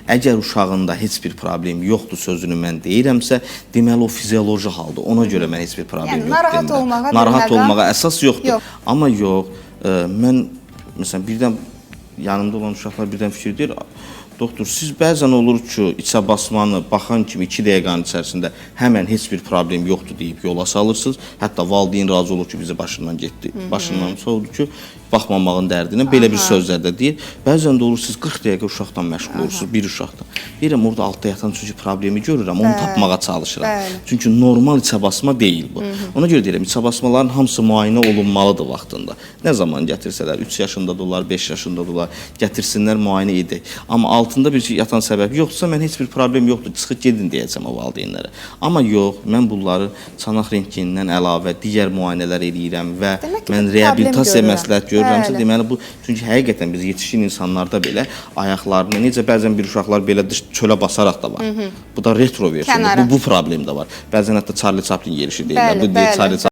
Əgər uşağında heç bir problem yoxdur sözünü mən deyirəmsə, deməli o fizioloji haldır. Ona görə mən heç bir problem yoxdur. Narahat olmağa əsas yoxdur. Amma yox, mən məsələn birdən yanımda olan uşaqlar birdən fikir deyir, doktor, siz bəzən olur ki, içə basmanı baxan kimi 2 dəqiqənin içərisində həmən heç bir problem yoxdur deyib yola salırsınız. Hətta valideyn razı olur ki, bizi başından getdi. Başından oldu ki, baxmamağın dərdinə belə bir sözlər də deyir. Bəzən də olur, siz 40 dəqiqə uşaqdan məşğul olursunuz, bir uşaqdan. Deyirəm, orada altda yatan çünki problemi görürəm, onu tapmağa çalışıram. Çünki normal içə basma deyil bu. Ona görə deyirəm, içə basmaların hamısı müayinə olunmalıdır vaxtında. Nə zaman gətirsələr, 3 yaşındadılar, 5 yaşındadılar, gətirsinlər, müayinə edək. Amma altında bir yatan səbəb yoxdursa, mən heç bir problem yoxdur, çıxıb gedin deyəcəm o valideynlərə. Amma yox, mən bunları çanaq rentgenindən əlavə digər müayinələr eləyirəm və mən reabilitasiya məsləhət görürəmsə, deməli bu, çünki həqiqətən biz yetişkin insanlarda belə ayaqlarını, necə bəzən bir uşaqlar belə çölə basaraq da var. Bu da retroversiyadır, bu problem də var. Bəzən hətta Charlie Chaplin yerişi deyirlər, bu deyil Charlie Chaplin.